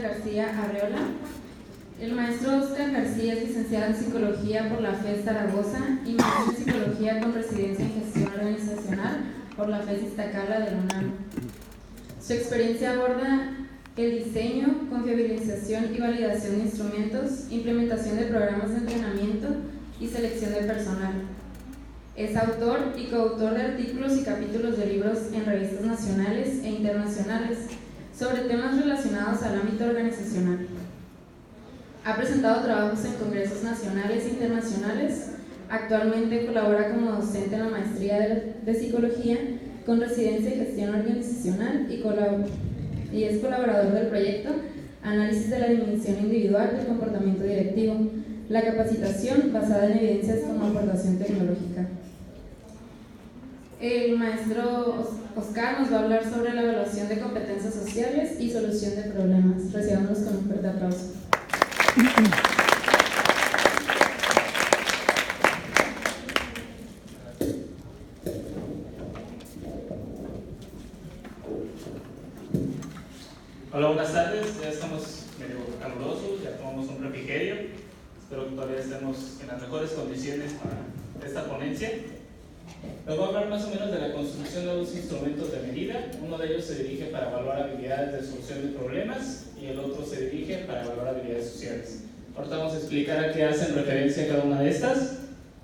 Oscar García Arreola. El maestro Oscar García es licenciado en Psicología por la FES Zaragoza y maestro en Psicología con residencia en Gestión Organizacional por la FES Iztacala de la UNAM. Su experiencia aborda el diseño, confiabilización y validación de instrumentos, implementación de programas de entrenamiento y selección de personal. Es autor y coautor de artículos y capítulos de libros en revistas nacionales e internacionales sobre temas relacionados al ámbito organizacional. Ha presentado trabajos en congresos nacionales e internacionales. Actualmente colabora como docente en la maestría de Psicología con residencia en Gestión Organizacional y es colaborador del proyecto Análisis de la Dimensión Individual del Comportamiento Directivo, la capacitación basada en evidencias como aportación tecnológica. El maestro Oscar nos va a hablar sobre la evaluación de competencias sociales y solución de problemas. Recibámoslos con un fuerte aplauso. Hola, buenas tardes. Ya estamos medio calurosos, ya tomamos un refrigerio. Espero que todavía estemos en las mejores condiciones para esta ponencia. Les voy a hablar más o menos de la construcción de dos instrumentos de medida. Uno de ellos se dirige para evaluar habilidades de solución de problemas y el otro se dirige para evaluar habilidades sociales. Ahorita vamos a explicar a qué hacen referencia cada una de estas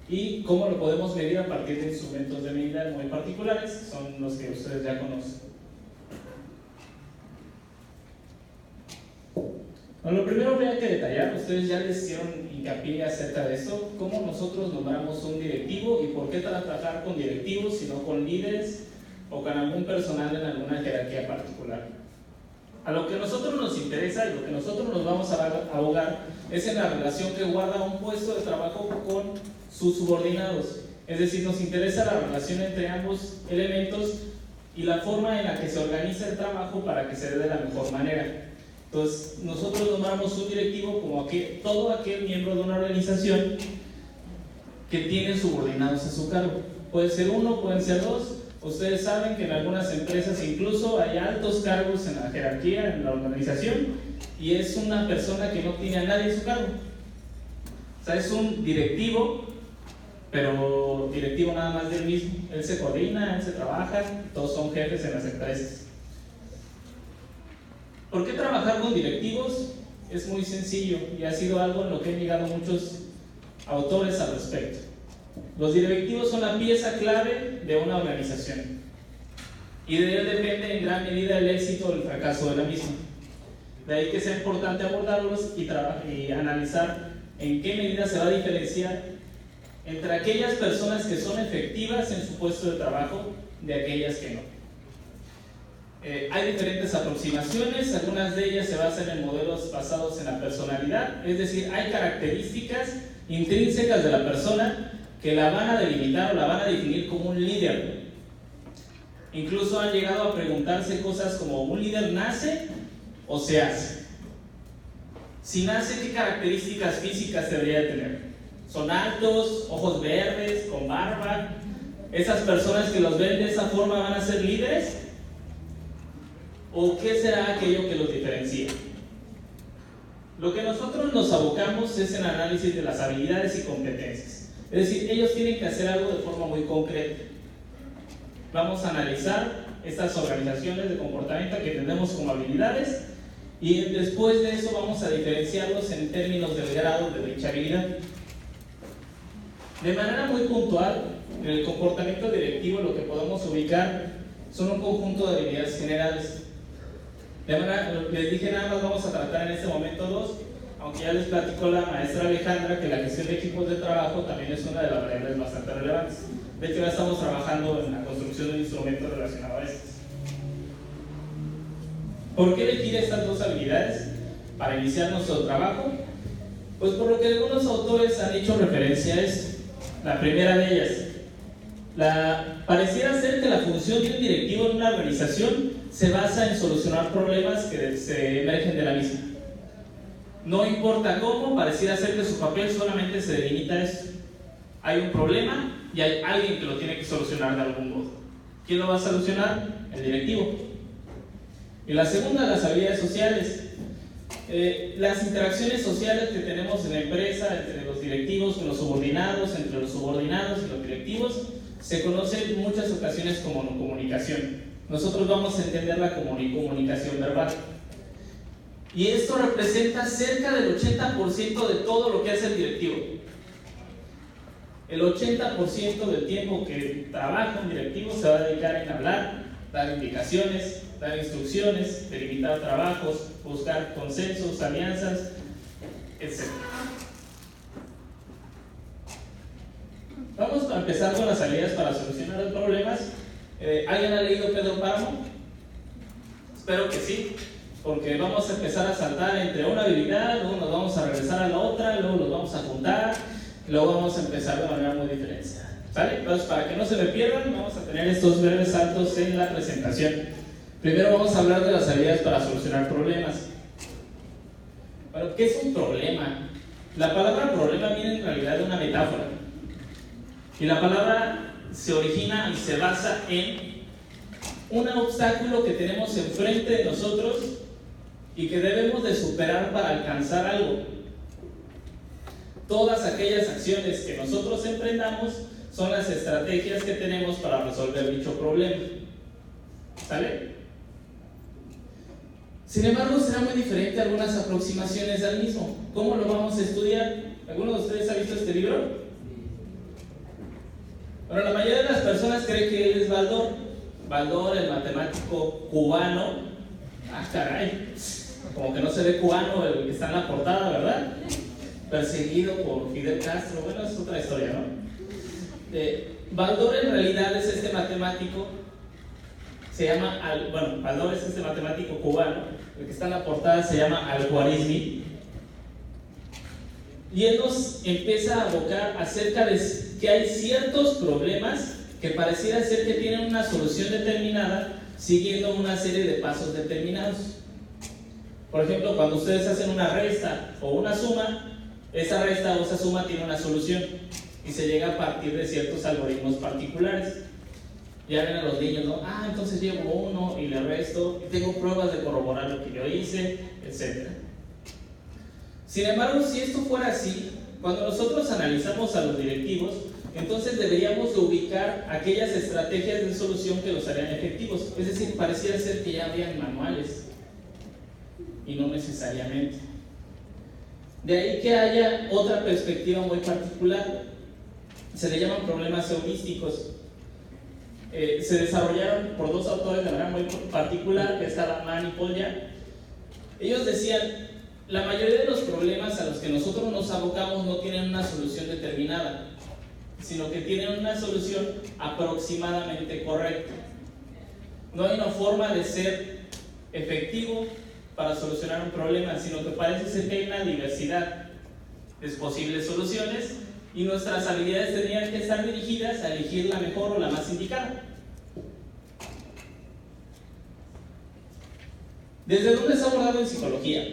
y cómo lo podemos medir a partir de instrumentos de medida muy particulares, son los que ustedes ya conocen. Bueno, lo primero habría que detallar, ustedes ya les hicieron hincapié acerca de esto, cómo nosotros nombramos un directivo y por qué trabajar con directivos y no con líderes o con algún personal en alguna jerarquía particular. A lo que a nosotros nos interesa y lo que nosotros nos vamos a abogar es en la relación que guarda un puesto de trabajo con sus subordinados. Es decir, nos interesa la relación entre ambos elementos y la forma en la que se organiza el trabajo para que se dé de la mejor manera. Entonces, nosotros nombramos un directivo como todo aquel miembro de una organización que tiene subordinados a su cargo. Puede ser uno, pueden ser dos. Ustedes saben que en algunas empresas incluso hay altos cargos en la jerarquía, en la organización, y es una persona que no tiene a nadie en su cargo. O sea, es un directivo, pero directivo nada más del mismo. Él se coordina, él se trabaja, todos son jefes en las empresas. ¿Por qué trabajar con directivos? Es muy sencillo y ha sido algo en lo que han llegado muchos autores al respecto. Los directivos son la pieza clave de una organización y de él depende en gran medida el éxito o el fracaso de la misma. De ahí que sea importante abordarlos y analizar en qué medida se va a diferenciar entre aquellas personas que son efectivas en su puesto de trabajo de aquellas que no. Hay diferentes aproximaciones, algunas de ellas se basan en modelos basados en la personalidad, es decir, hay características intrínsecas de la persona que la van a delimitar o la van a definir como un líder. Incluso han llegado a preguntarse cosas como: ¿un líder nace o se hace? Si nace, ¿qué características físicas debería de tener? ¿Son altos, ojos verdes, con barba? ¿Esas personas que los ven de esa forma van a ser líderes? ¿O qué será aquello que los diferencia? Lo que nosotros nos abocamos es en análisis de las habilidades y competencias. Es decir, ellos tienen que hacer algo de forma muy concreta. Vamos a analizar estas organizaciones de comportamiento que tenemos como habilidades y después de eso vamos a diferenciarlos en términos del grado de dicha habilidad. De manera muy puntual, en el comportamiento directivo lo que podemos ubicar son un conjunto de habilidades generales. De manera, les dije, nada más vamos a tratar en este momento dos, aunque ya les platicó la maestra Alejandra que la gestión de equipos de trabajo también es una de las variables bastante relevantes. De hecho, ya estamos trabajando en la construcción de un instrumento relacionado a estas. ¿Por qué elegir estas dos habilidades para iniciar nuestro trabajo? Pues por lo que algunos autores han hecho referencia a esto. La primera de ellas, pareciera ser que la función de un directivo en una organización se basa en solucionar problemas que se emergen de la misma. No importa cómo, pareciera ser que su papel solamente se delimita a eso. Hay un problema y hay alguien que lo tiene que solucionar de algún modo. ¿Quién lo va a solucionar? El directivo. Y la segunda, las habilidades sociales. Las interacciones sociales que tenemos en la empresa, entre los directivos con los subordinados, entre los subordinados y los directivos, se conoce en muchas ocasiones como no comunicación. Nosotros vamos a entenderla como comunicación verbal. Y esto representa cerca del 80% de todo lo que hace el directivo. El 80% del tiempo que trabaja un directivo se va a dedicar en hablar, dar indicaciones, dar instrucciones, delimitar trabajos, buscar consensos, alianzas, etc. Vamos a empezar con las salidas para solucionar los problemas. ¿Alguien ha leído Pedro Páramo? Espero que sí, porque vamos a empezar a saltar entre una habilidad, luego nos vamos a regresar a la otra, luego los vamos a juntar, luego vamos a empezar de manera muy diferenciada. ¿Sale? Entonces, para que no se me pierdan, vamos a tener estos breves saltos en la presentación. Primero vamos a hablar de las salidas para solucionar problemas. Bueno, ¿qué es un problema? La palabra problema viene en realidad de una metáfora. Y la palabra se origina y se basa en un obstáculo que tenemos enfrente de nosotros y que debemos de superar para alcanzar algo. Todas aquellas acciones que nosotros emprendamos son las estrategias que tenemos para resolver dicho problema. ¿Sale? Sin embargo, será muy diferente algunas aproximaciones al mismo. ¿Cómo lo vamos a estudiar? ¿Alguno de ustedes ha visto este libro? Bueno, la mayoría de las personas cree que él es Baldor. Baldor, el matemático cubano. Ah, caray. Como que no se ve cubano el que está en la portada, ¿verdad? Perseguido por Fidel Castro. Bueno, es otra historia, ¿no? Baldor en realidad es este matemático, se llama, Baldor es este matemático cubano, el que está en la portada se llama Al-Khwarizmi, y él nos empieza a abocar acerca de que hay ciertos problemas que pareciera ser que tienen una solución determinada siguiendo una serie de pasos determinados. Por ejemplo, cuando ustedes hacen una resta o una suma, esa resta o esa suma tiene una solución y se llega a partir de ciertos algoritmos particulares. Ya ven a los niños, ¿no? Ah, entonces llevo uno y le resto, y tengo pruebas de corroborar lo que yo hice, etc. Sin embargo, si esto fuera así, cuando nosotros analizamos a los directivos, entonces deberíamos de ubicar aquellas estrategias de solución que los harían efectivos. Es decir, pareciera ser que ya habrían manuales, y no necesariamente. De ahí que haya otra perspectiva muy particular. Se le llaman problemas heurísticos. Se desarrollaron por dos autores de manera muy particular, que es Mann y Polya. Ellos decían, la mayoría de los problemas a los que nosotros nos abocamos no tienen una solución determinada, sino que tienen una solución aproximadamente correcta. No hay una forma de ser efectivo para solucionar un problema, sino que parece ser que hay una diversidad de posibles soluciones y nuestras habilidades tendrían que estar dirigidas a elegir la mejor o la más indicada. ¿Desde dónde se ha abordado en psicología?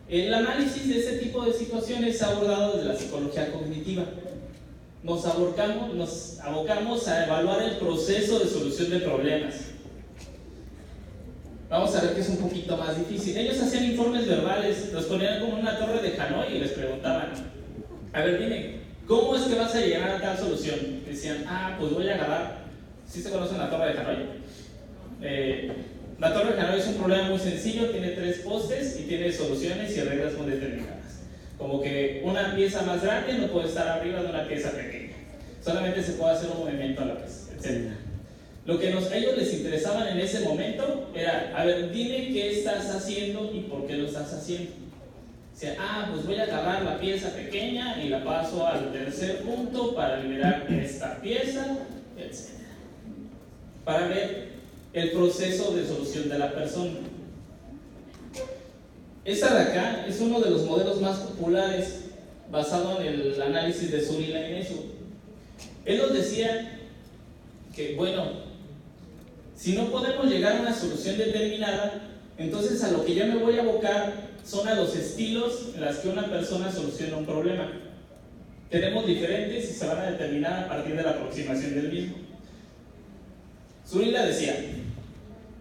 El análisis de este tipo de situaciones se ha abordado desde la psicología cognitiva. Nos abocamos a evaluar el proceso de solución de problemas. Vamos a ver que es un poquito más difícil. Ellos hacían informes verbales, los ponían como en una torre de Hanoi y les preguntaban: a ver, dime, ¿cómo es que vas a llegar a tal solución? Decían, pues voy a agarrar. ¿Sí se conocen la torre de Hanoi? La torre de Hanoi es un problema muy sencillo, tiene 3 postes y tiene soluciones y reglas muy determinadas. Como que una pieza más grande no puede estar arriba de una pieza pequeña. Solamente se puede hacer un movimiento a la vez, etc. Lo que a ellos les interesaban en ese momento era, a ver, dime qué estás haciendo y por qué lo estás haciendo. O sea, pues voy a agarrar la pieza pequeña y la paso al tercer punto para liberar esta pieza, etc. Para ver el proceso de solución de la persona. Esta de acá es uno de los modelos más populares basado en el análisis de Surila y Nesu. Él nos decía que, bueno, si no podemos llegar a una solución determinada, entonces a lo que yo me voy a abocar son a los estilos en los que una persona soluciona un problema. Tenemos diferentes y se van a determinar a partir de la aproximación del mismo. Surila decía,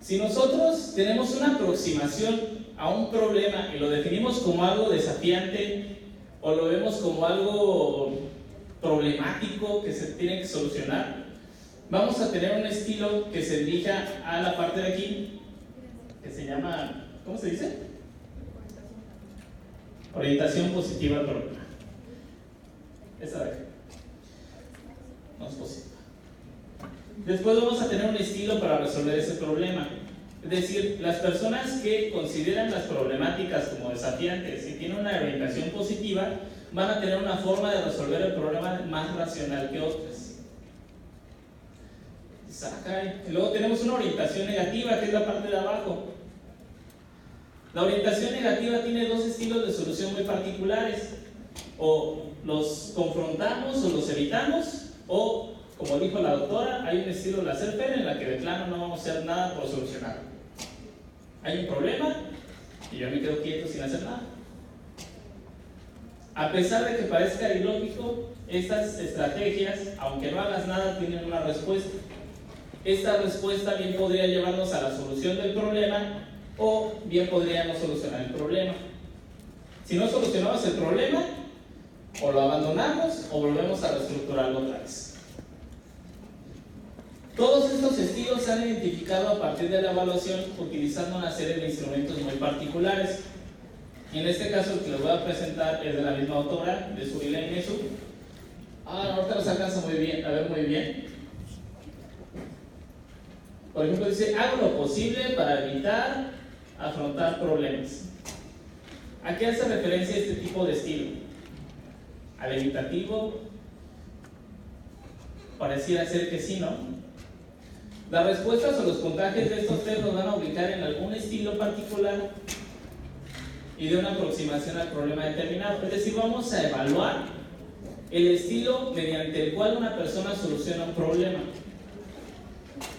si nosotros tenemos una aproximación a un problema y lo definimos como algo desafiante o lo vemos como algo problemático que se tiene que solucionar, vamos a tener un estilo que se dirija a la parte de aquí, que se llama, ¿cómo se dice? Orientación positiva al problema. Esa de aquí. No es positiva. Después vamos a tener un estilo para resolver ese problema. Es decir, las personas que consideran las problemáticas como desafiantes y tienen una orientación positiva van a tener una forma de resolver el problema más racional que otras. Y luego tenemos una orientación negativa, que es la parte de abajo. La orientación negativa tiene dos estilos de solución muy particulares. O los confrontamos o los evitamos, o, como dijo la doctora, hay un estilo de laissez-faire en la que de plano no vamos a hacer nada por solucionarlo. Hay un problema y yo me quedo quieto sin hacer nada. A pesar de que parezca ilógico, estas estrategias, aunque no hagas nada, tienen una respuesta. Esta respuesta bien podría llevarnos a la solución del problema o bien podría no solucionar el problema. Si no solucionamos el problema, o lo abandonamos o volvemos a reestructurarlo otra vez. Todos estos estilos se han identificado a partir de la evaluación utilizando una serie de instrumentos muy particulares. Y en este caso el que les voy a presentar es de la misma autora, de Zurila y Nesu. Ahorita los alcanza muy bien, a ver muy bien. Por ejemplo dice, hago lo posible para evitar afrontar problemas. ¿A qué hace referencia este tipo de estilo? Al evitativo. Pareciera ser que sí, ¿no? Las respuestas o los puntajes de estos test nos van a ubicar en algún estilo particular y de una aproximación al problema determinado. Es decir, vamos a evaluar el estilo mediante el cual una persona soluciona un problema.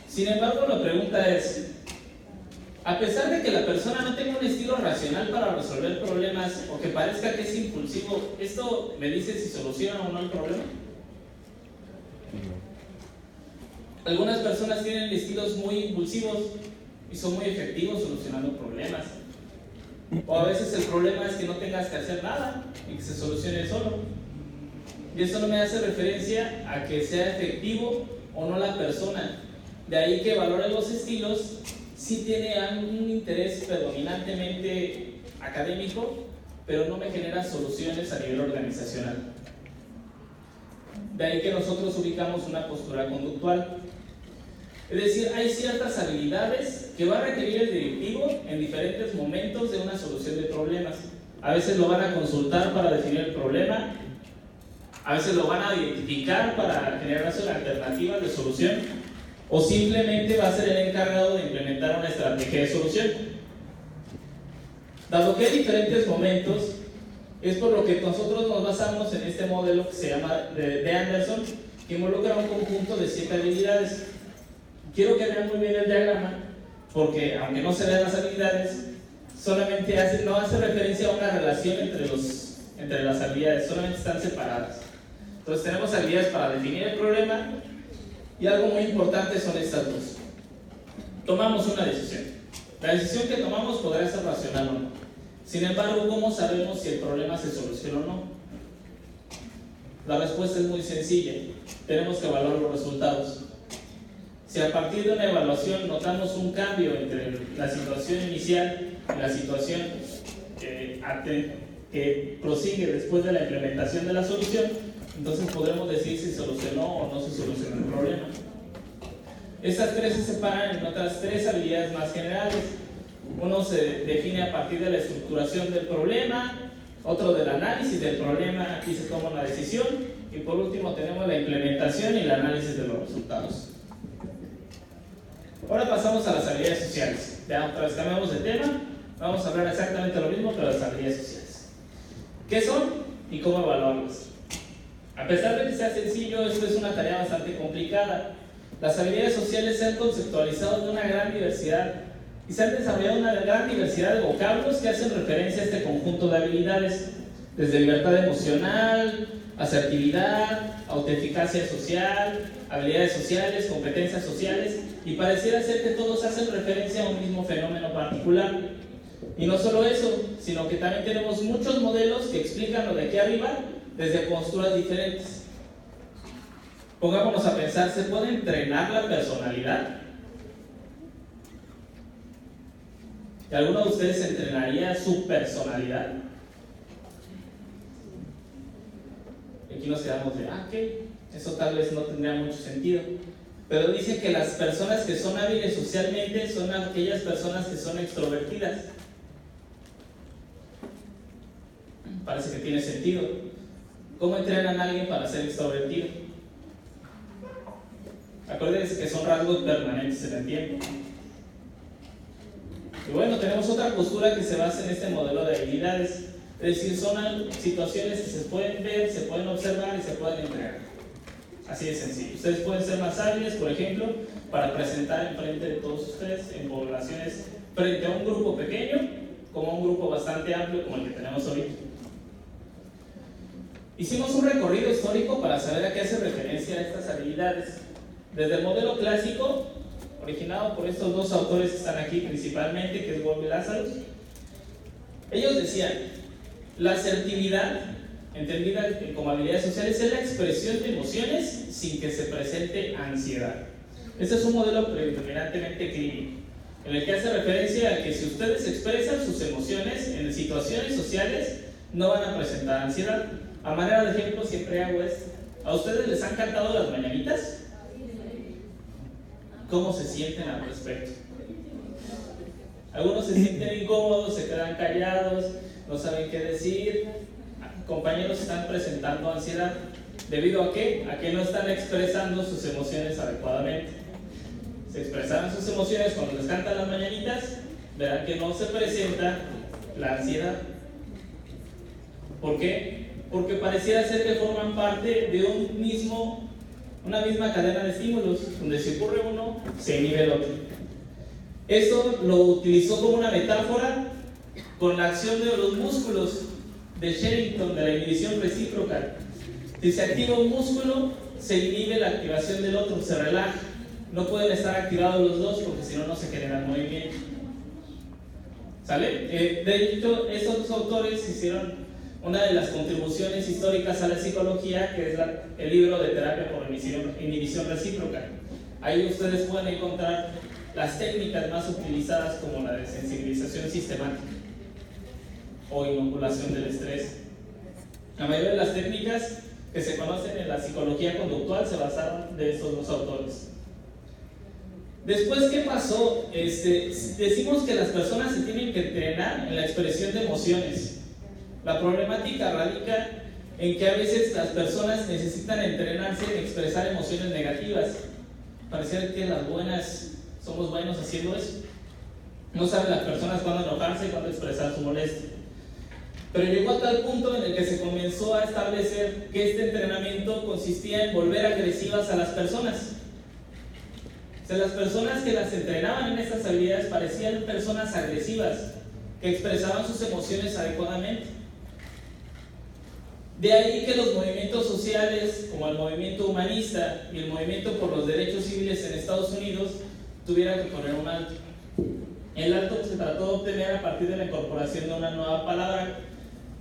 Sin embargo, la pregunta es, a pesar de que la persona no tenga un estilo racional para resolver problemas o que parezca que es impulsivo, ¿esto me dice si soluciona o no el problema? Algunas personas tienen estilos muy impulsivos y son muy efectivos solucionando problemas. O a veces el problema es que no tengas que hacer nada y que se solucione solo. Y eso no me hace referencia a que sea efectivo o no la persona. De ahí que valore los estilos sí tiene un interés predominantemente académico, pero no me genera soluciones a nivel organizacional. De ahí que nosotros ubicamos una postura conductual. Es decir, hay ciertas habilidades que va a requerir el directivo en diferentes momentos de una solución de problemas. A veces lo van a consultar para definir el problema, a veces lo van a identificar para generar alternativas de solución, o simplemente va a ser el encargado de implementar una estrategia de solución. Dado que hay diferentes momentos, es por lo que nosotros nos basamos en este modelo que se llama de Anderson, que involucra un conjunto de 7 habilidades. Quiero que vean muy bien el diagrama, porque aunque no se vean las habilidades, solamente no hace referencia a una relación entre las habilidades, solamente están separadas. Entonces tenemos habilidades para definir el problema y algo muy importante son estas dos. Tomamos una decisión. La decisión que tomamos podrá ser racional o no. Sin embargo, ¿cómo sabemos si el problema se soluciona o no? La respuesta es muy sencilla. Tenemos que evaluar los resultados. Si a partir de una evaluación notamos un cambio entre la situación inicial y la situación que prosigue después de la implementación de la solución, entonces podremos decir si solucionó o no se solucionó el problema. Estas tres se separan en otras 3 habilidades más generales. Uno se define a partir de la estructuración del problema, otro del análisis del problema, aquí se toma una decisión, y por último tenemos la implementación y el análisis de los resultados. Ahora pasamos a las habilidades sociales. Ya otra vez cambiamos de tema, vamos a hablar exactamente lo mismo, pero de las habilidades sociales. ¿Qué son y cómo evaluarlas? A pesar de que sea sencillo, esto es una tarea bastante complicada. Las habilidades sociales se han conceptualizado de una gran diversidad y se han desarrollado una gran diversidad de vocablos que hacen referencia a este conjunto de habilidades, desde libertad emocional, asertividad, autoeficacia social, habilidades sociales, competencias sociales, y pareciera ser que todos hacen referencia a un mismo fenómeno particular. Y no solo eso, sino que también tenemos muchos modelos que explican lo de aquí arriba desde posturas diferentes. Pongámonos a pensar, ¿se puede entrenar la personalidad? ¿Y alguno de ustedes entrenaría su personalidad? Aquí nos quedamos de, ok, eso tal vez no tendría mucho sentido. Pero dice que las personas que son hábiles socialmente son aquellas personas que son extrovertidas. Parece que tiene sentido. ¿Cómo entrenan a alguien para ser extrovertido? Acuérdense que son rasgos permanentes en el tiempo. Y bueno, tenemos otra postura que se basa en este modelo de habilidades. Es decir, son situaciones que se pueden ver, se pueden observar y se pueden entrenar. Así de sencillo. Ustedes pueden ser más hábiles, por ejemplo, para presentar en frente de todos ustedes en poblaciones, frente a un grupo pequeño, como a un grupo bastante amplio como el que tenemos ahorita. Hicimos un recorrido histórico para saber a qué hace referencia a estas habilidades. Desde el modelo clásico, originado por estos dos autores que están aquí principalmente, que es Wolff y Lazarus, ellos decían, la asertividad, entendida como habilidades sociales, es la expresión de emociones sin que se presente ansiedad. Este es un modelo predominantemente clínico, en el que hace referencia a que si ustedes expresan sus emociones en situaciones sociales, no van a presentar ansiedad. A manera de ejemplo, siempre hago esto. ¿A ustedes les han cantado las mañanitas? ¿Cómo se sienten al respecto? Algunos se sienten incómodos, se quedan callados, no saben qué decir. Compañeros están presentando ansiedad. ¿Debido a qué? A que no están expresando sus emociones adecuadamente. Si expresaran sus emociones cuando les cantan las mañanitas, verán que no se presenta la ansiedad. ¿Por qué? Porque pareciera ser que forman parte de una misma cadena de estímulos, donde si ocurre uno, se inhibe el otro. Esto lo utilizó como una metáfora con la acción de los músculos de Sherrington, de la inhibición recíproca. Si se activa un músculo, se inhibe la activación del otro, se relaja. No pueden estar activados los dos porque si no, no se genera movimiento. ¿Sale? De hecho, estos dos autores hicieron una de las contribuciones históricas a la psicología, que es el libro de terapia por inhibición recíproca. Ahí ustedes pueden encontrar las técnicas más utilizadas, como la de sensibilización sistemática o inoculación del estrés. La mayoría de las técnicas que se conocen en la psicología conductual se basaron de estos dos autores. Después, ¿qué pasó? Decimos que las personas se tienen que entrenar en la expresión de emociones. La problemática radica en que a veces las personas necesitan entrenarse en expresar emociones negativas. Parece que las buenas somos buenos haciendo eso. No saben las personas cuándo enojarse y cuándo expresar su molestia. Pero llegó a tal punto en el que se comenzó a establecer que este entrenamiento consistía en volver agresivas a las personas. O sea, las personas que las entrenaban en estas habilidades parecían personas agresivas, que expresaban sus emociones adecuadamente. De ahí que los movimientos sociales, como el movimiento humanista y el movimiento por los derechos civiles en Estados Unidos, tuvieran que poner un alto. El alto se trató de obtener a partir de la incorporación de una nueva palabra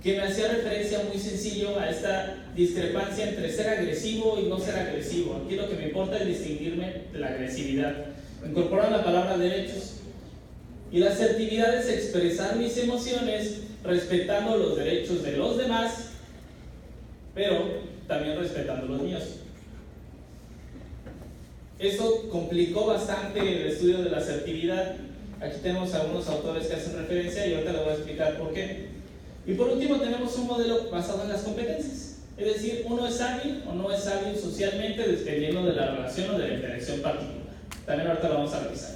que me hacía referencia muy sencillo a esta discrepancia entre ser agresivo y no ser agresivo. Aquí lo que me importa es distinguirme de la agresividad. Incorporan la palabra derechos. Y la asertividad es expresar mis emociones respetando los derechos de los demás, pero también respetando los míos. Esto complicó bastante el estudio de la asertividad. Aquí tenemos algunos autores que hacen referencia y ahorita les voy a explicar por qué. Y por último tenemos un modelo basado en las competencias. Es decir, uno es hábil o no es hábil socialmente dependiendo de la relación o de la interacción particular. También ahorita lo vamos a revisar.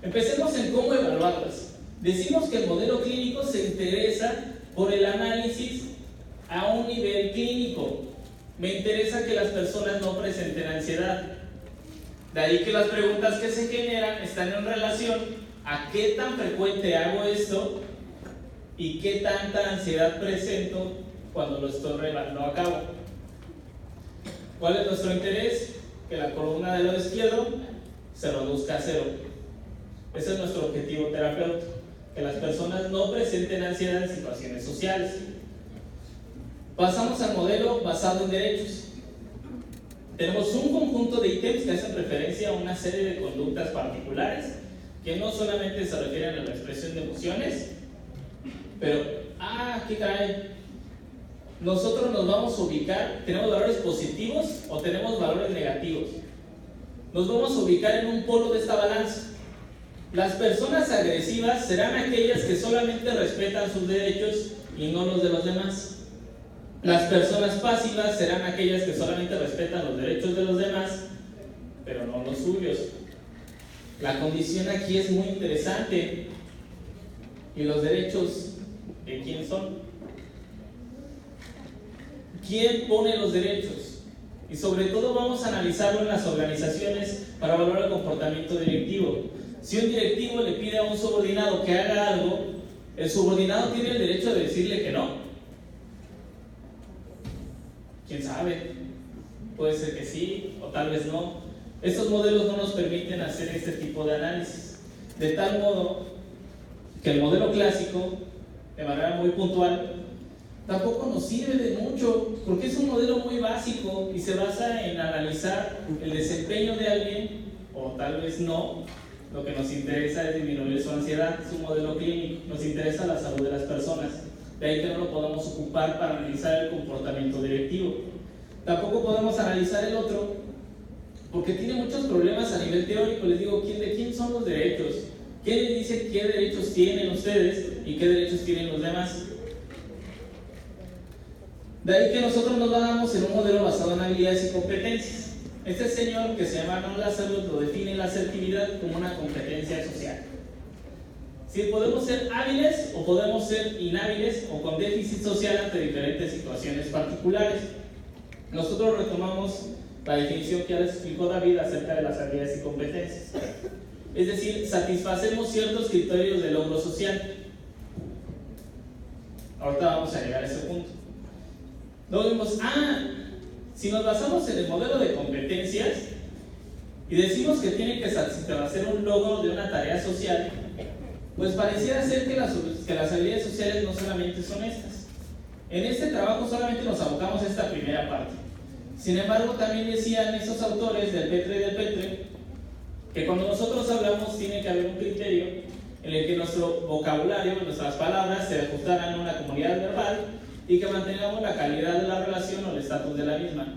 Empecemos en cómo evaluarlas. Decimos que el modelo clínico se interesa por el análisis a un nivel clínico. Me interesa que las personas no presenten ansiedad. De ahí que las preguntas que se generan están en relación a qué tan frecuente hago esto y qué tanta ansiedad presento cuando lo estoy llevando a cabo. ¿Cuál es nuestro interés? Que la columna del lado izquierdo se reduzca a cero. Ese es nuestro objetivo terapéutico. que las personas no presenten ansiedad en situaciones sociales. Pasamos al modelo basado en derechos. Tenemos un conjunto de ítems que hacen referencia a una serie de conductas particulares que no solamente se refieren a la expresión de emociones, pero, ¿qué caray? Nosotros nos vamos a ubicar, ¿tenemos valores positivos o tenemos valores negativos? Nos vamos a ubicar en un polo de esta balanza. Las personas agresivas serán aquellas que solamente respetan sus derechos y no los de los demás. Las personas pasivas serán aquellas que solamente respetan los derechos de los demás, pero no los suyos. La condición aquí es muy interesante. ¿Y los derechos de quién son? ¿Quién pone los derechos? Y sobre todo vamos a analizarlo en las organizaciones para valorar el comportamiento directivo. Si un directivo le pide a un subordinado que haga algo, ¿el subordinado tiene el derecho de decirle que no? ¿Quién sabe? Puede ser que sí, o tal vez no. Estos modelos no nos permiten hacer este tipo de análisis. De tal modo que el modelo clásico, de manera muy puntual, tampoco nos sirve de mucho, porque es un modelo muy básico y se basa en analizar el desempeño de alguien, o tal vez no. Lo que nos interesa es disminuir su ansiedad, es un modelo clínico, nos interesa la salud de las personas. De ahí que no lo podamos ocupar para analizar el comportamiento directivo. Tampoco podemos analizar el otro, porque tiene muchos problemas a nivel teórico. Les digo, ¿de quién son los derechos? ¿Quién les dice qué derechos tienen ustedes y qué derechos tienen los demás? De ahí que nosotros nos basamos en un modelo basado en habilidades y competencias. Este señor, que se llama Arnold Lazarus, lo define la asertividad como una competencia social. Si podemos ser hábiles o podemos ser inhábiles o con déficit social ante diferentes situaciones particulares. Nosotros retomamos la definición que ya les explicó David acerca de las habilidades y competencias. Es decir, satisfacemos ciertos criterios de logro social. Ahorita vamos a llegar a ese punto. Luego vimos, si nos basamos en el modelo de competencias y decimos que tiene que satisfacer un logro de una tarea social, pues pareciera ser que las habilidades sociales no solamente son estas. En este trabajo solamente nos abocamos a esta primera parte. Sin embargo, también decían esos autores del Petre y del Petre que cuando nosotros hablamos tiene que haber un criterio en el que nuestro vocabulario, nuestras palabras se ajustaran a una comunidad verbal y que mantengamos la calidad de la relación o el estatus de la misma.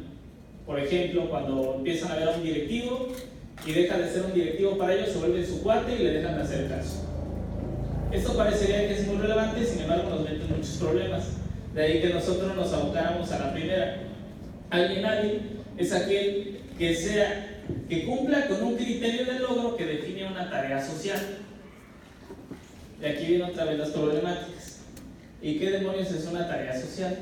Por ejemplo, cuando empiezan a ver a un directivo y deja de ser un directivo para ellos, se vuelve su cuate y le dejan de hacer caso. Esto parecería que es muy relevante, sin embargo nos mete en muchos problemas. De ahí que nosotros nos abocáramos a la primera. Alguien hábil es aquel que cumpla con un criterio de logro que define una tarea social. Y aquí vienen otra vez las problemáticas. ¿Y qué demonios es una tarea social?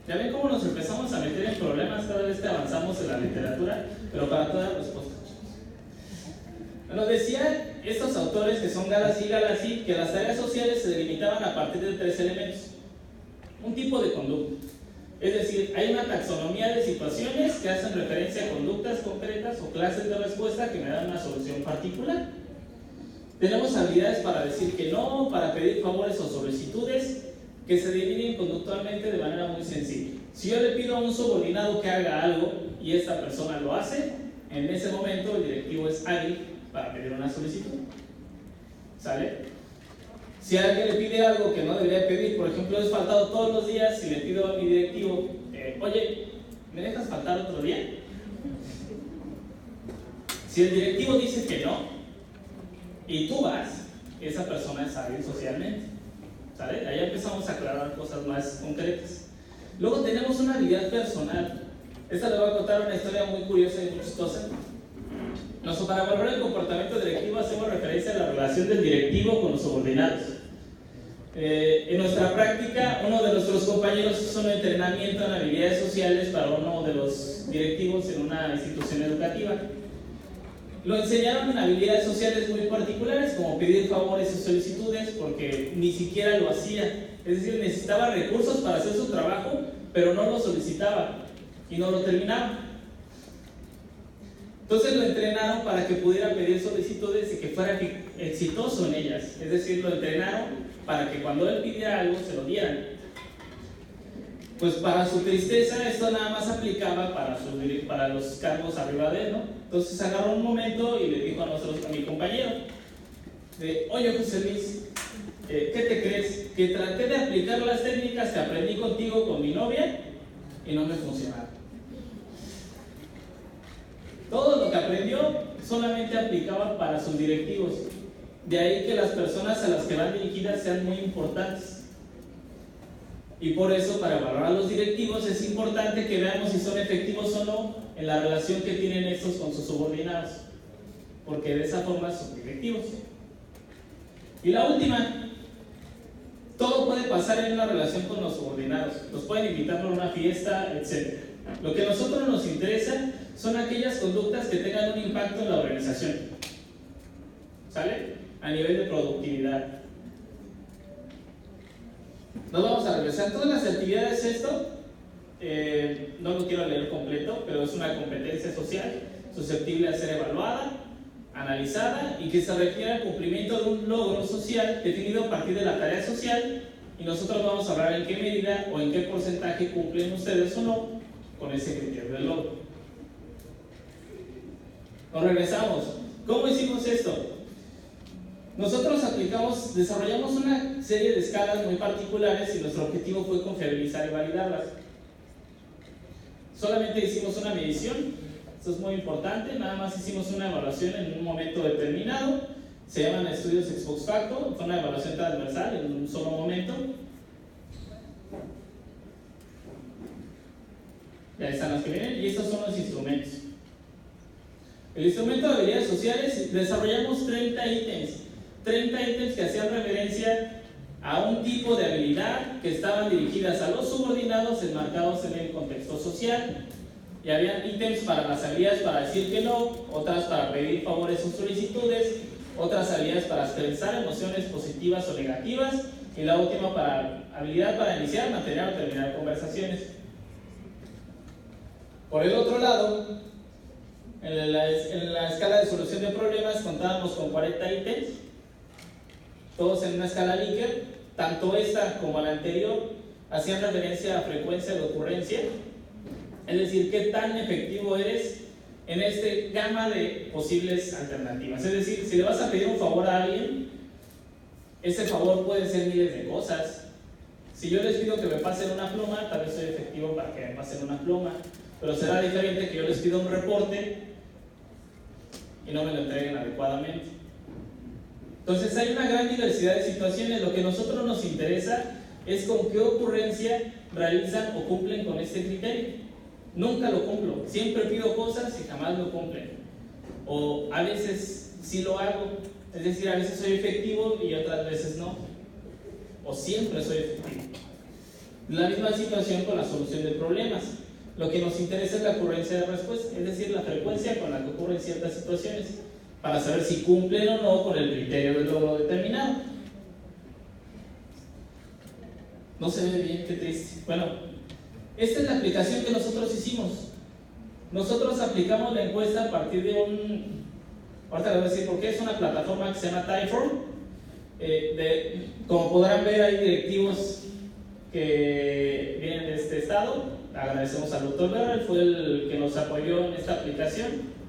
¿Ya ven cómo nos empezamos a meter en problemas cada vez que avanzamos en la literatura? Pero para todas las respuestas. Nos decían estos autores, que son Galassi y Galassi, que las tareas sociales se delimitaban a partir de 3 elementos. Un tipo de conducta. Es decir, hay una taxonomía de situaciones que hacen referencia a conductas concretas o clases de respuesta que me dan una solución particular. Tenemos habilidades para decir que no, para pedir favores o solicitudes que se dividen conductualmente de manera muy sencilla. Si yo le pido a un subordinado que haga algo y esta persona lo hace, en ese momento el directivo es hábil para pedir una solicitud. ¿Sale? Si alguien le pide algo que no debería pedir, por ejemplo, he faltado todos los días y le pido a mi directivo, oye, ¿me dejas faltar otro día? Si el directivo dice que no, y tú vas, esa persona es hábil socialmente. ¿Sale? Ahí empezamos a aclarar cosas más concretas. Luego tenemos una habilidad personal. Esta le voy a contar una historia muy curiosa y muy chistosa. Para valorar el comportamiento directivo hacemos referencia a la relación del directivo con los subordinados. En nuestra práctica, uno de nuestros compañeros hizo un entrenamiento en habilidades sociales para uno de los directivos en una institución educativa. Lo enseñaron en habilidades sociales muy particulares, como pedir favores y solicitudes, porque ni siquiera lo hacía. Es decir, necesitaba recursos para hacer su trabajo, pero no lo solicitaba y no lo terminaba. Entonces lo entrenaron para que pudiera pedir solicitudes y que fuera exitoso en ellas. Es decir, lo entrenaron para que cuando él pidiera algo se lo dieran. Pues para su tristeza esto nada más aplicaba para los cargos arriba de él, ¿no? Entonces agarró un momento y le dijo a mi compañero, oye José Luis, ¿qué te crees? Que traté de aplicar las técnicas que aprendí contigo con mi novia y no me funcionaron. Todo lo que aprendió solamente aplicaba para sus directivos. De ahí que las personas a las que van dirigidas sean muy importantes. Y por eso, para evaluar a los directivos, es importante que veamos si son efectivos o no en la relación que tienen estos con sus subordinados. Porque de esa forma son directivos. Y la última, todo puede pasar en una relación con los subordinados. Los pueden invitar a una fiesta, etc. Lo que a nosotros nos interesa son aquellas conductas que tengan un impacto en la organización. ¿Sale? A nivel de productividad. Nos vamos a regresar. Todas las actividades, no lo quiero leer completo, pero es una competencia social susceptible a ser evaluada, analizada y que se refiere al cumplimiento de un logro social definido a partir de la tarea social, y nosotros vamos a hablar en qué medida o en qué porcentaje cumplen ustedes o no con ese criterio del logro. Nos regresamos. ¿Cómo hicimos esto? Nosotros desarrollamos una serie de escalas muy particulares y nuestro objetivo fue confiabilizar y validarlas. Solamente hicimos una medición, esto es muy importante, nada más hicimos una evaluación en un momento determinado, se llaman estudios ex post facto, fue una evaluación transversal en un solo momento. Ya están las que vienen, y estos son los instrumentos. El instrumento de habilidades sociales, desarrollamos 30 ítems que hacían referencia a un tipo de habilidad que estaban dirigidas a los subordinados enmarcados en el contexto social. Y había ítems para las habilidades para decir que no, otras para pedir favores o solicitudes, otras habilidades para expresar emociones positivas o negativas, y la última habilidad para iniciar, mantener o terminar conversaciones. Por el otro lado, en la escala de solución de problemas contábamos con 40 ítems, todos en una escala Likert. Tanto esta como la anterior hacían referencia a frecuencia de ocurrencia, es decir, qué tan efectivo eres en este gama de posibles alternativas. Es decir, si le vas a pedir un favor a alguien, ese favor puede ser miles de cosas. Si yo les pido que me pasen una pluma, tal vez soy efectivo para que me pasen una pluma, pero será diferente que yo les pido un reporte y no me lo entreguen adecuadamente. Entonces hay una gran diversidad de situaciones. Lo que a nosotros nos interesa es con qué ocurrencia realizan o cumplen con este criterio. Nunca lo cumplo, siempre pido cosas y jamás lo cumplen. O a veces sí lo hago, es decir, a veces soy efectivo y otras veces no. O siempre soy efectivo. La misma situación con la solución de problemas. Lo que nos interesa es la ocurrencia de respuesta, es decir, la frecuencia con la que ocurren ciertas situaciones, para saber si cumplen o no con el criterio del logro determinado. No se ve bien, qué triste. Bueno, esta es la aplicación que nosotros hicimos. Nosotros aplicamos la encuesta a partir de ahorita les voy a decir por qué, es una plataforma que se llama Typeform. Como podrán ver, hay directivos que vienen de este estado. Agradecemos al doctor Berra, él fue el que nos apoyó en esta aplicación.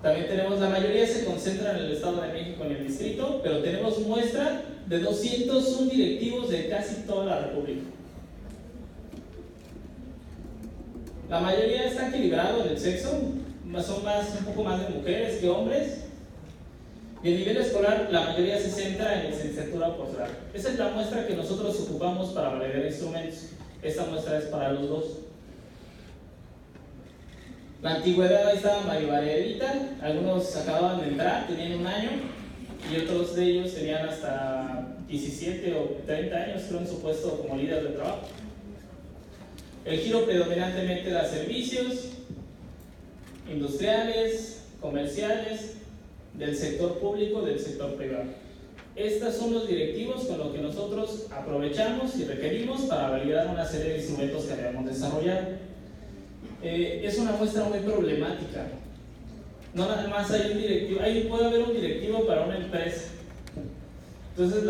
También tenemos, la mayoría se concentra en el Estado de México, en el distrito, pero tenemos muestra de 201 directivos de casi toda la República. La mayoría está equilibrado en el sexo, son un poco más de mujeres que hombres. Y a nivel escolar, la mayoría se centra en licenciatura o posgrado. Esa es la muestra que nosotros ocupamos para validar instrumentos. Esta muestra es para los dos. La antigüedad, ahí estaba Maribariadita, algunos acababan de entrar, tenían 1 año, y otros de ellos tenían hasta 17 o 30 años, creo, en su puesto como líder de trabajo. El giro predominantemente da servicios, industriales, comerciales, del sector público, del sector privado. Estos son los directivos con los que nosotros aprovechamos y requerimos para validar una serie de instrumentos que habíamos desarrollado. Es una muestra muy problemática. No nada más hay un directivo, puede haber un directivo para una empresa. Entonces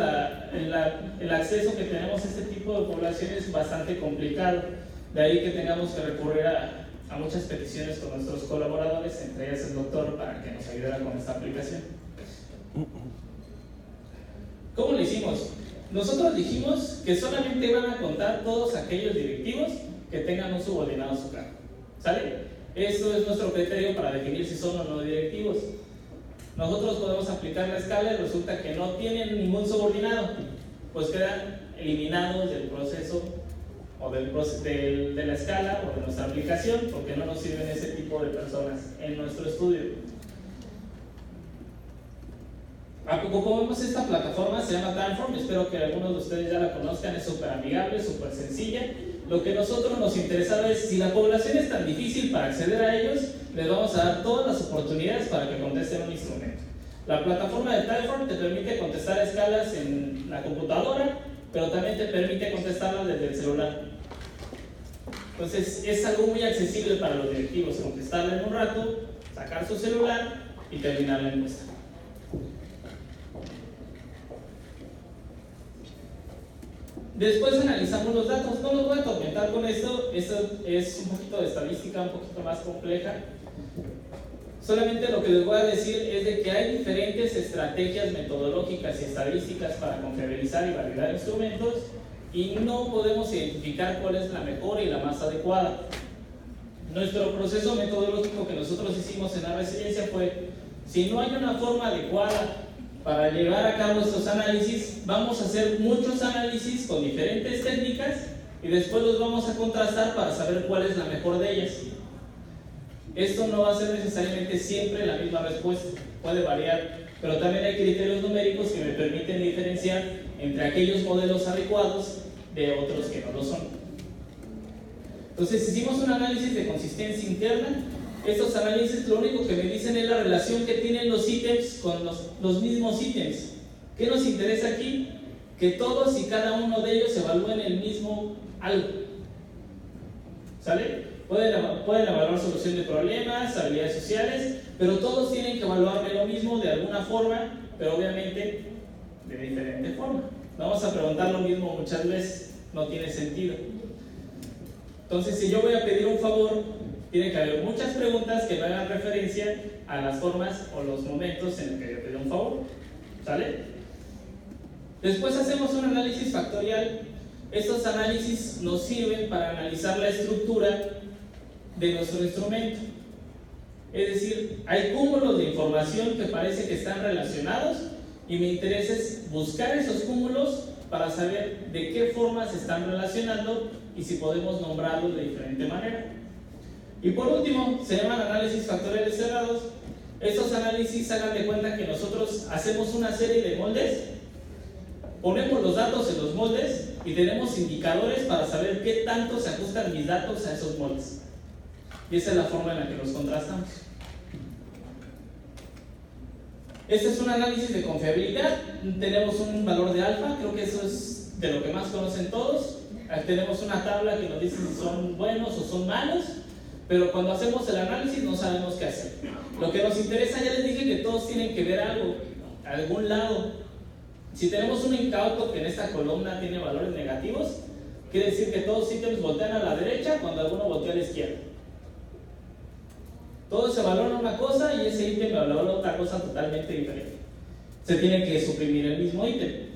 el acceso que tenemos a este tipo de población es bastante complicado. De ahí que tengamos que recurrir a muchas peticiones con nuestros colaboradores, entre ellas el doctor, para que nos ayudara con esta aplicación. ¿Cómo lo hicimos? Nosotros dijimos que solamente van a contar todos aquellos directivos que tengan un subordinado a su cargo. ¿Sale? Esto es nuestro criterio para definir si son o no directivos. Nosotros podemos aplicar la escala y resulta que no tienen ningún subordinado, pues quedan eliminados del proceso o de la escala o de nuestra aplicación, porque no nos sirven ese tipo de personas en nuestro estudio. Como vemos, esta plataforma se llama Timeform, espero que algunos de ustedes ya la conozcan, es súper amigable, súper sencilla. Lo que a nosotros nos interesaba es, si la población es tan difícil para acceder a ellos, les vamos a dar todas las oportunidades para que contesten un instrumento. La plataforma de Timeform te permite contestar escalas en la computadora, pero también te permite contestarlas desde el celular. Entonces es algo muy accesible para los directivos, contestarla en un rato, sacar su celular y terminar la encuesta. Después analizamos los datos. No los voy a atormentar con esto es un poquito de estadística, un poquito más compleja. Solamente lo que les voy a decir es de que hay diferentes estrategias metodológicas y estadísticas para confiabilizar y validar instrumentos, y no podemos identificar cuál es la mejor y la más adecuada. Nuestro proceso metodológico que nosotros hicimos en la residencia fue: si no hay una forma adecuada para llevar a cabo estos análisis, vamos a hacer muchos análisis con diferentes técnicas y después los vamos a contrastar para saber cuál es la mejor de ellas. Esto no va a ser necesariamente siempre la misma respuesta, puede variar, pero también hay criterios numéricos que me permiten diferenciar entre aquellos modelos adecuados de otros que no lo son. Entonces hicimos un análisis de consistencia interna. Estos análisis lo único que me dicen es la relación que tienen los ítems con los mismos ítems. ¿Qué nos interesa aquí? Que todos y cada uno de ellos evalúen el mismo algo. ¿Sale? Pueden evaluar solución de problemas, habilidades sociales, pero todos tienen que evaluarme lo mismo de alguna forma, pero obviamente de diferente forma. Vamos a preguntar lo mismo muchas veces, no tiene sentido. Entonces, si yo voy a pedir un favor, tiene que haber muchas preguntas que no hagan referencia a las formas o los momentos en los que yo pido un favor. ¿Sale? Después hacemos un análisis factorial. Estos análisis nos sirven para analizar la estructura de nuestro instrumento. Es decir, hay cúmulos de información que parece que están relacionados y mi interés es buscar esos cúmulos para saber de qué forma se están relacionando y si podemos nombrarlos de diferente manera. Y por último, se llaman análisis factoriales cerrados. Estos análisis, hagan de cuenta que nosotros hacemos una serie de moldes, ponemos los datos en los moldes y tenemos indicadores para saber qué tanto se ajustan mis datos a esos moldes. Y esa es la forma en la que los contrastamos. Este es un análisis de confiabilidad. Tenemos un valor de alfa, creo que eso es de lo que más conocen todos. Aquí tenemos una tabla que nos dice si son buenos o son malos, pero cuando hacemos el análisis no sabemos qué hacer. Lo que nos interesa, ya les dije que todos tienen que ver algo, a algún lado. Si tenemos un incauto que en esta columna tiene valores negativos, quiere decir que todos los ítems voltean a la derecha cuando alguno voltea a la izquierda. Todos se valoran una cosa y ese ítem valora otra cosa totalmente diferente. Se tiene que suprimir el mismo ítem.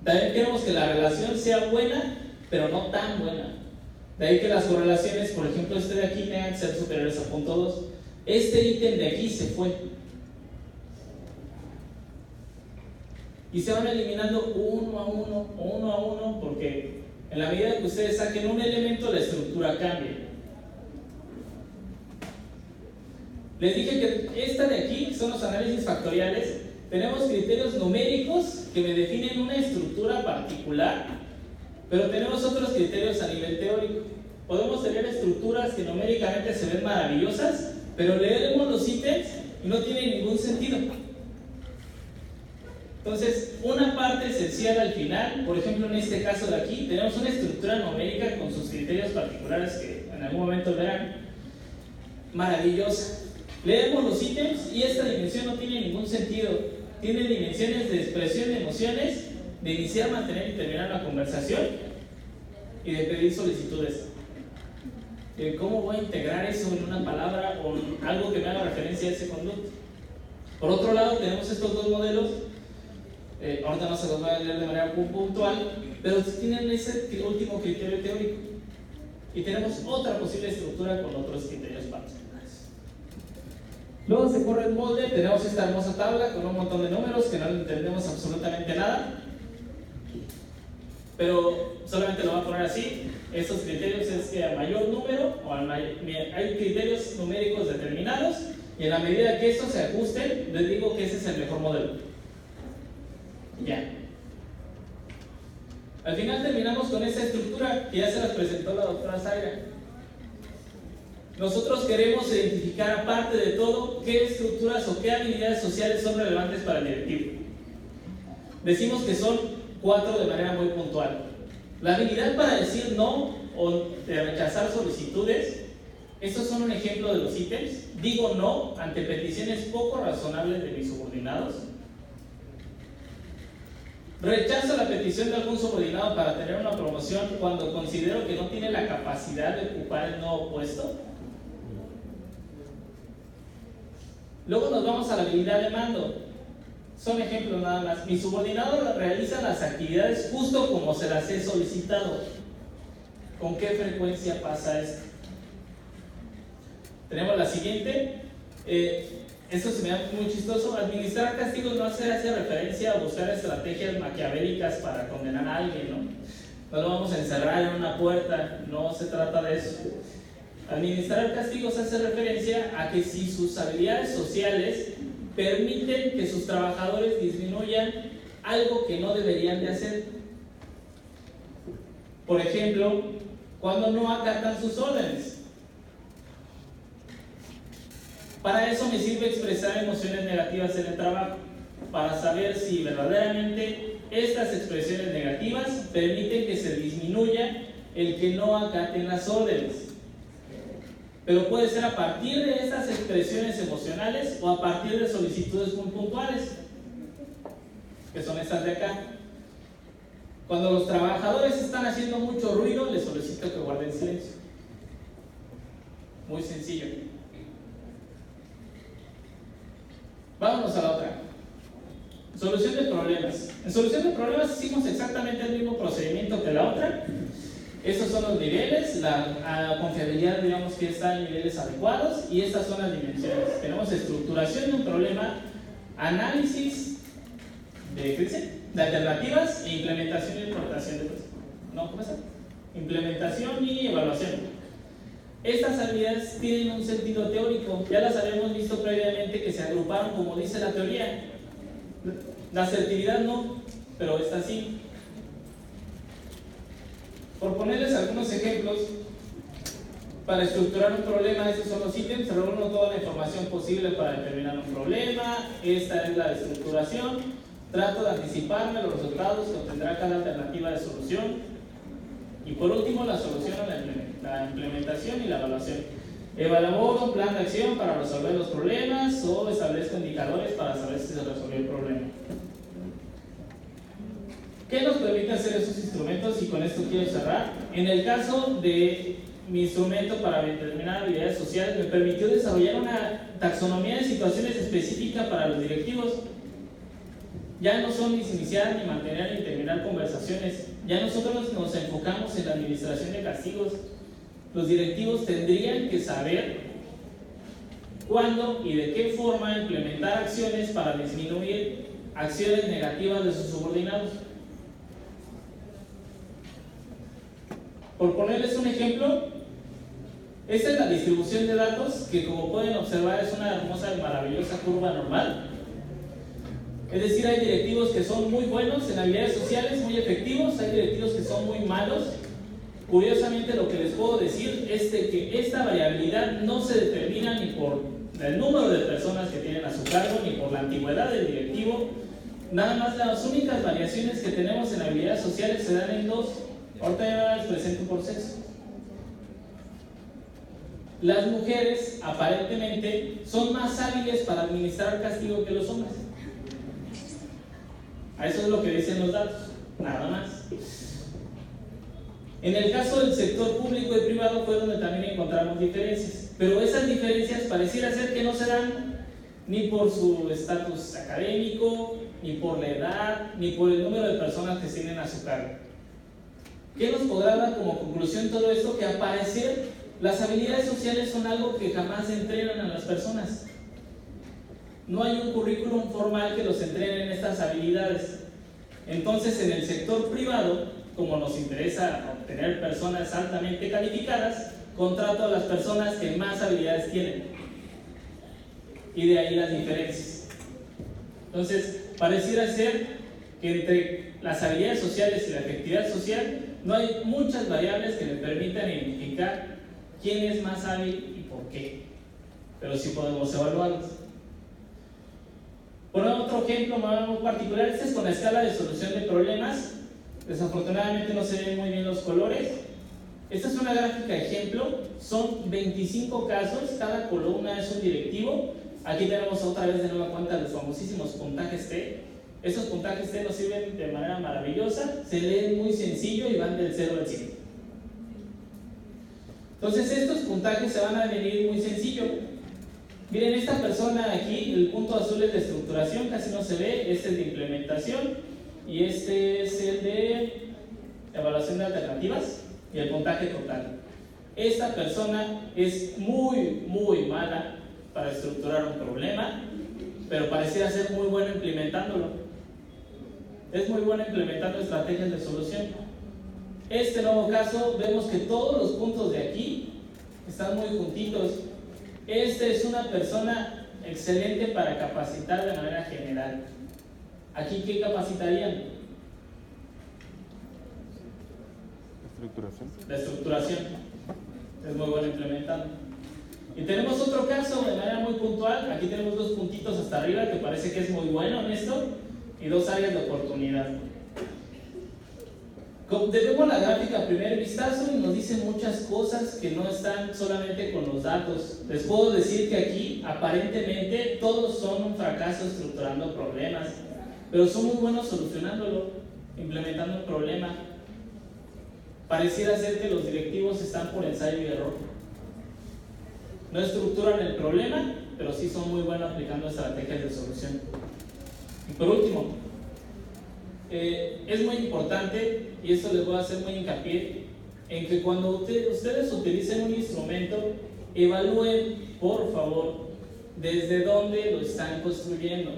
También queremos que la relación sea buena, pero no tan buena. De ahí que las correlaciones, por ejemplo, este de aquí tengan que ser superiores a 0.2. Este ítem de aquí se fue. Y se van eliminando uno a uno, porque en la medida que ustedes saquen un elemento, la estructura cambia. Les dije que esta de aquí son los análisis factoriales. Tenemos criterios numéricos que me definen una estructura particular, pero tenemos otros criterios a nivel teórico. Podemos tener estructuras que numéricamente se ven maravillosas, pero leemos los ítems y no tienen ningún sentido. Entonces, una parte esencial al final, por ejemplo en este caso de aquí, tenemos una estructura numérica con sus criterios particulares que en algún momento verán, maravillosa. Leemos los ítems y esta dimensión no tiene ningún sentido. Tiene dimensiones de expresión de emociones, de iniciar, mantener y terminar la conversación y de pedir solicitudes. ¿Cómo voy a integrar eso en una palabra o en algo que me haga referencia a ese conducto? Por otro lado, tenemos estos dos modelos. Ahorita no se los voy a leer de manera puntual, pero tienen ese último criterio teórico. Y tenemos otra posible estructura con otros criterios particulares. Luego se corre el molde, tenemos esta hermosa tabla con un montón de números que no entendemos absolutamente nada, pero solamente lo voy a poner así. Estos criterios es que a mayor número, hay criterios numéricos determinados, y en la medida que estos se ajusten, les digo que ese es el mejor modelo. Ya. Al final terminamos con esta estructura que ya se las presentó la doctora Zaira. Nosotros queremos identificar, aparte de todo, qué estructuras o qué habilidades sociales son relevantes para el directivo. Decimos que son 4 de manera muy puntual. La habilidad para decir no o de rechazar solicitudes. Estos son un ejemplo de los ítems. Digo no ante peticiones poco razonables de mis subordinados. Rechazo la petición de algún subordinado para tener una promoción cuando considero que no tiene la capacidad de ocupar el nuevo puesto. Luego nos vamos a la habilidad de mando. Son ejemplos nada más. Mi subordinado realiza las actividades justo como se las he solicitado. ¿Con qué frecuencia pasa esto? Tenemos la siguiente. Esto se me da muy chistoso. Administrar castigos no hace referencia a buscar estrategias maquiavélicas para condenar a alguien, ¿no? No lo vamos a encerrar en una puerta, no se trata de eso. Administrar castigos hace referencia a que si sus habilidades sociales permiten que sus trabajadores disminuyan algo que no deberían de hacer. Por ejemplo, cuando no acatan sus órdenes. Para eso me sirve expresar emociones negativas en el trabajo, para saber si verdaderamente estas expresiones negativas permiten que se disminuya el que no acaten las órdenes. Pero puede ser a partir de estas expresiones emocionales o a partir de solicitudes muy puntuales, que son estas de acá. Cuando los trabajadores están haciendo mucho ruido, les solicito que guarden silencio. Muy sencillo. Vámonos a la otra. Solución de problemas. En solución de problemas hicimos exactamente el mismo procedimiento que la otra. Estos son los niveles, la confiabilidad, digamos que está en niveles adecuados, y estas son las dimensiones. Tenemos estructuración de un problema, análisis de alternativas e implementación y importación de implementación y evaluación. Estas habilidades tienen un sentido teórico, ya las habíamos visto previamente que se agruparon como dice la teoría. La asertividad no, pero esta sí. Por ponerles algunos ejemplos, para estructurar un problema, estos son los ítems. Reúno toda la información posible para determinar un problema. Esta es la estructuración. Trato de anticiparme los resultados que obtendrá cada alternativa de solución. Y por último, la solución a la implementación y la evaluación. Evalúo un plan de acción para resolver los problemas o establezco indicadores para saber si se resolvió el problema. ¿Qué nos permite hacer esos instrumentos? Y con esto quiero cerrar. En el caso de mi instrumento para determinar habilidades sociales, me permitió desarrollar una taxonomía de situaciones específica para los directivos. Ya no son ni iniciar, ni mantener, ni terminar conversaciones. Ya nosotros nos enfocamos en la administración de castigos. Los directivos tendrían que saber cuándo y de qué forma implementar acciones para disminuir acciones negativas de sus subordinados. Por ponerles un ejemplo, esta es la distribución de datos que, como pueden observar, es una hermosa y maravillosa curva normal. Es decir, hay directivos que son muy buenos en habilidades sociales, muy efectivos, hay directivos que son muy malos. Curiosamente, lo que les puedo decir es de que esta variabilidad no se determina ni por el número de personas que tienen a su cargo, ni por la antigüedad del directivo. Nada más las únicas variaciones que tenemos en habilidades sociales se dan en dos. Ahorita ya les presento por sexo. las mujeres aparentemente son más hábiles para administrar castigo que los hombres. A eso es lo que dicen los datos, nada más. En el caso del sector público y privado fue donde también encontramos diferencias, pero esas diferencias pareciera ser que no se dan ni por su estatus académico, ni por la edad, ni por el número de personas que tienen a su cargo. ¿Qué nos podrá dar como conclusión todo esto? Que al parecer las habilidades sociales son algo que jamás entrenan a las personas. No hay un currículum formal que los entrene en estas habilidades. Entonces, en el sector privado, como nos interesa obtener personas altamente calificadas, contrato a las personas que más habilidades tienen. Y de ahí las diferencias. Entonces, pareciera ser que entre las habilidades sociales y la efectividad social no hay muchas variables que me permitan identificar quién es más hábil y por qué. Pero sí podemos evaluarlos. Por otro ejemplo muy particular, este es con la escala de solución de problemas. Desafortunadamente no se ven muy bien los colores. Esta es una gráfica ejemplo. Son 25 casos, cada columna es un directivo. Aquí tenemos otra vez de nueva cuenta los famosísimos puntajes T. Esos puntajes T nos sirven de manera maravillosa, se leen muy sencillo y van del 0 al 100. Entonces estos puntajes se van a venir muy sencillo. Miren, esta persona aquí, el punto azul es de estructuración, casi no se ve, este es de implementación y este es el de evaluación de alternativas y el puntaje total. Esta persona es muy mala para estructurar un problema, pero pareciera ser muy buena implementándolo. Es muy buena implementando estrategias de solución. Este nuevo caso, vemos que todos los puntos de aquí están muy juntitos. Este es una persona excelente para capacitar de manera general. ¿Aquí qué capacitarían? Estructuración. La estructuración. Es muy bueno implementando. Y tenemos otro caso de manera muy puntual. Aquí tenemos dos puntitos hasta arriba que parece que es muy bueno en esto y dos áreas de oportunidad. Vemos la gráfica a primer vistazo y nos dice muchas cosas que no están solamente con los datos. Les puedo decir que aquí aparentemente todos son un fracaso estructurando problemas, pero son muy buenos solucionándolo, implementando un problema. Pareciera ser que los directivos están por ensayo y error. No estructuran el problema, pero sí son muy buenos aplicando estrategias de solución. Y por último, es muy importante, y esto les voy a hacer muy hincapié, en que cuando ustedes utilicen un instrumento, evalúen, por favor, desde dónde lo están construyendo.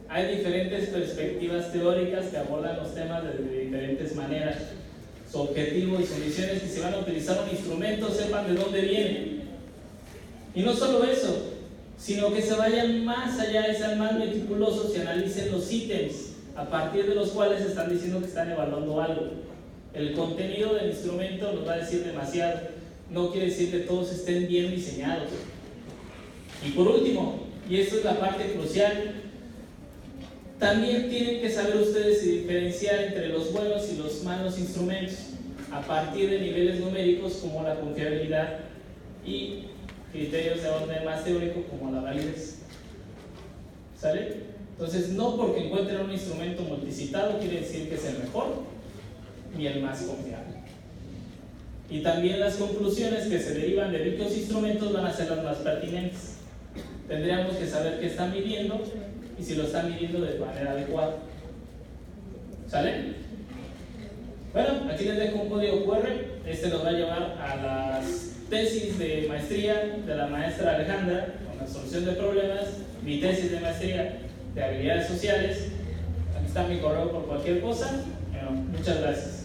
Hay diferentes perspectivas teóricas que abordan los temas de diferentes maneras. Su objetivo y su misión es que si van a utilizar un instrumento, sepan de dónde viene. Y no solo eso, sino que se vayan más allá y sean más meticulosos y analicen los ítems a partir de los cuales están diciendo que están evaluando algo. El contenido del instrumento nos va a decir demasiado. No quiere decir que todos estén bien diseñados. Y por último, y esto es la parte crucial, también tienen que saber ustedes diferenciar entre los buenos y los malos instrumentos a partir de niveles numéricos como la confiabilidad y criterios de orden más teórico como la validez. ¿Sale? Entonces, no porque encuentren un instrumento multicitado quiere decir que es el mejor ni el más confiable. Y también las conclusiones que se derivan de dichos instrumentos van a ser las más pertinentes. Tendríamos que saber qué están midiendo y si lo están midiendo de manera adecuada. ¿Sale? Bueno, aquí les dejo un código QR. Este nos va a llevar a las tesis de maestría de la maestra Alejandra con la solución de problemas, mi tesis de maestría de habilidades sociales. Aquí está mi correo por cualquier cosa. Bueno, muchas gracias.